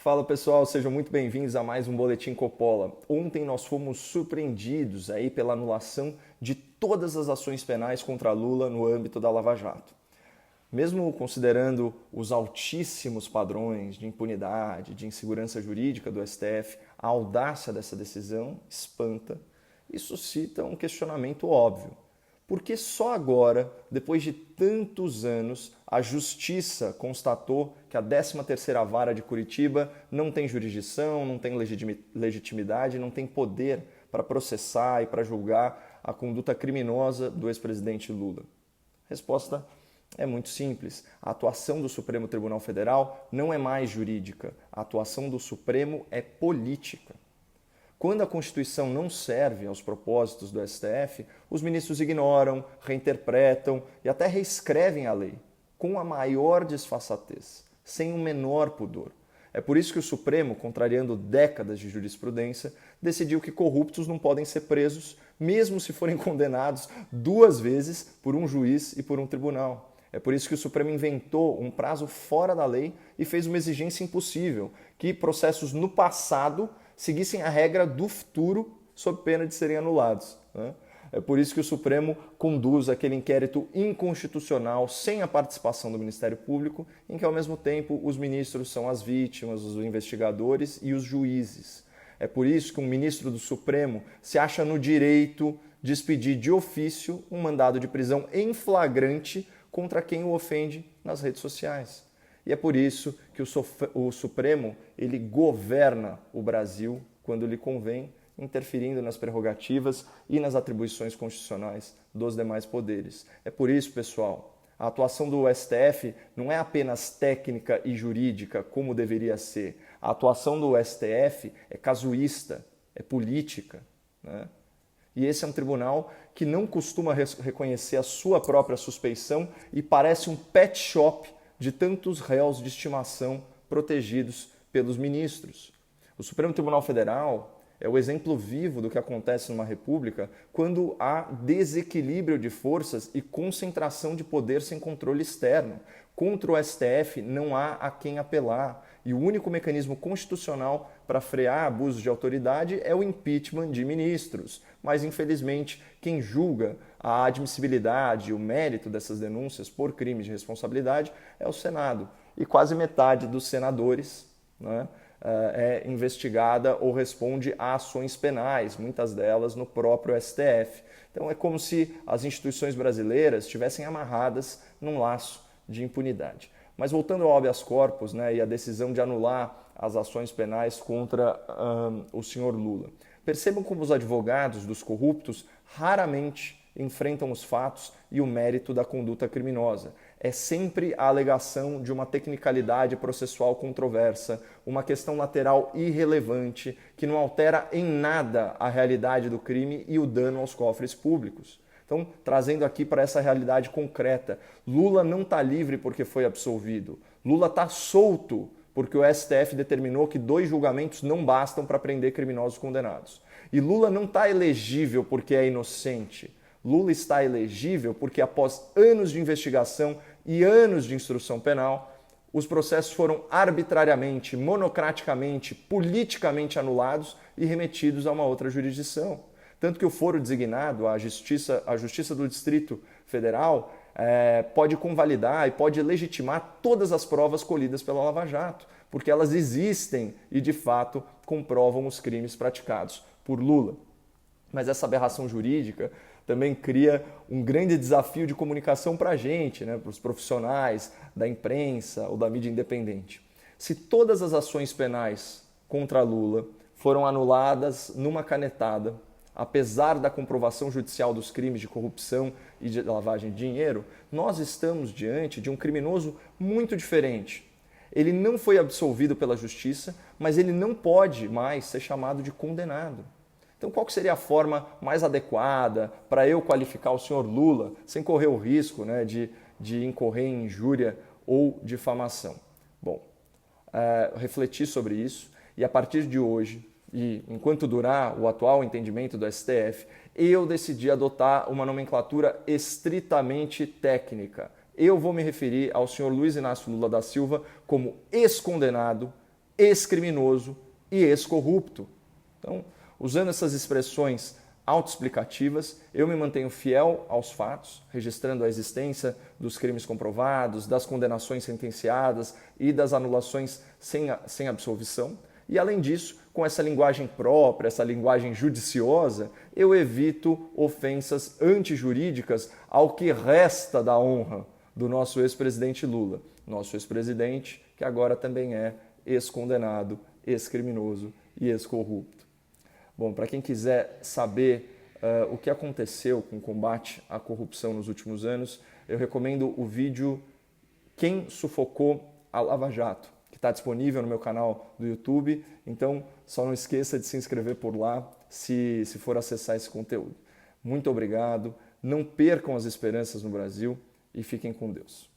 Fala pessoal, sejam muito bem-vindos a mais um Boletim Coppola. Ontem nós fomos surpreendidos aí pela anulação de todas as ações penais contra Lula no âmbito da Lava Jato. Mesmo considerando os altíssimos padrões de impunidade, de insegurança jurídica do STF, a audácia dessa decisão espanta e suscita um questionamento óbvio. Por que só agora, depois de tantos anos, a Justiça constatou que a 13ª Vara de Curitiba não tem jurisdição, não tem legitimidade, não tem poder para processar e para julgar a conduta criminosa do ex-presidente Lula? A resposta é muito simples. A atuação do Supremo Tribunal Federal não é mais jurídica. A atuação do Supremo é política. Quando a Constituição não serve aos propósitos do STF, os ministros ignoram, reinterpretam e até reescrevem a lei, com a maior disfarçatez, sem o menor pudor. É por isso que o Supremo, contrariando décadas de jurisprudência, decidiu que corruptos não podem ser presos, mesmo se forem condenados 2 vezes por um juiz e por um tribunal. É por isso que o Supremo inventou um prazo fora da lei e fez uma exigência impossível, que processos no passado seguissem a regra do futuro sob pena de serem anulados. É por isso que o Supremo conduz aquele inquérito inconstitucional sem a participação do Ministério Público, em que ao mesmo tempo os ministros são as vítimas, os investigadores e os juízes. É por isso que um ministro do Supremo se acha no direito de expedir de ofício um mandado de prisão em flagrante contra quem o ofende nas redes sociais. E é por isso que o Supremo ele governa o Brasil quando lhe convém, interferindo nas prerrogativas e nas atribuições constitucionais dos demais poderes. É por isso, pessoal, a atuação do STF não é apenas técnica e jurídica, como deveria ser. A atuação do STF é casuísta, é política, né? E esse é um tribunal que não costuma reconhecer a sua própria suspeição e parece um pet shop de tantos réus de estimação protegidos pelos ministros. O Supremo Tribunal Federal é o exemplo vivo do que acontece numa república quando há desequilíbrio de forças e concentração de poder sem controle externo. Contra o STF não há a quem apelar e o único mecanismo constitucional para frear abusos de autoridade é o impeachment de ministros. Mas, infelizmente, quem julga a admissibilidade e o mérito dessas denúncias por crimes de responsabilidade é o Senado. E quase metade dos senadores, né, é investigada ou responde a ações penais, muitas delas no próprio STF. Então é como se as instituições brasileiras estivessem amarradas num laço de impunidade. Mas voltando ao habeas corpus, né, e a decisão de anular as ações penais contra o senhor Lula. Percebam como os advogados dos corruptos raramente enfrentam os fatos e o mérito da conduta criminosa. É sempre a alegação de uma tecnicalidade processual controversa, uma questão lateral irrelevante que não altera em nada a realidade do crime e o dano aos cofres públicos. Então, trazendo aqui para essa realidade concreta, Lula não está livre porque foi absolvido. Lula está solto porque o STF determinou que 2 julgamentos não bastam para prender criminosos condenados. E Lula não está elegível porque é inocente. Lula está elegível porque, após anos de investigação e anos de instrução penal, os processos foram arbitrariamente, monocraticamente, politicamente anulados e remetidos a uma outra jurisdição. Tanto que o foro designado, a Justiça do Distrito Federal, pode convalidar e pode legitimar todas as provas colhidas pela Lava Jato, porque elas existem e, de fato, comprovam os crimes praticados por Lula. Mas essa aberração jurídica também cria um grande desafio de comunicação para a gente, né, para os profissionais da imprensa ou da mídia independente. Se todas as ações penais contra Lula foram anuladas numa canetada, apesar da comprovação judicial dos crimes de corrupção e de lavagem de dinheiro, nós estamos diante de um criminoso muito diferente. Ele não foi absolvido pela justiça, mas ele não pode mais ser chamado de condenado. Então, qual que seria a forma mais adequada para eu qualificar o senhor Lula sem correr o risco, né, de incorrer em injúria ou difamação? Bom, refleti sobre isso e a partir de hoje, e enquanto durar o atual entendimento do STF, eu decidi adotar uma nomenclatura estritamente técnica. Eu vou me referir ao senhor Luiz Inácio Lula da Silva como ex-condenado ex-criminoso e ex-corrupto. Então, usando essas expressões autoexplicativas, eu me mantenho fiel aos fatos, registrando a existência dos crimes comprovados, das condenações sentenciadas e das anulações sem absolvição. E, além disso, com essa linguagem própria, essa linguagem judiciosa, eu evito ofensas antijurídicas ao que resta da honra do nosso ex-presidente Lula. Nosso ex-presidente, que agora também é ex-condenado, ex-criminoso e ex-corrupto. Bom, para quem quiser saber o que aconteceu com o combate à corrupção nos últimos anos, eu recomendo o vídeo Quem Sufocou a Lava Jato, que está disponível no meu canal do YouTube. Então, só não esqueça de se inscrever por lá se for acessar esse conteúdo. Muito obrigado, não percam as esperanças no Brasil e fiquem com Deus.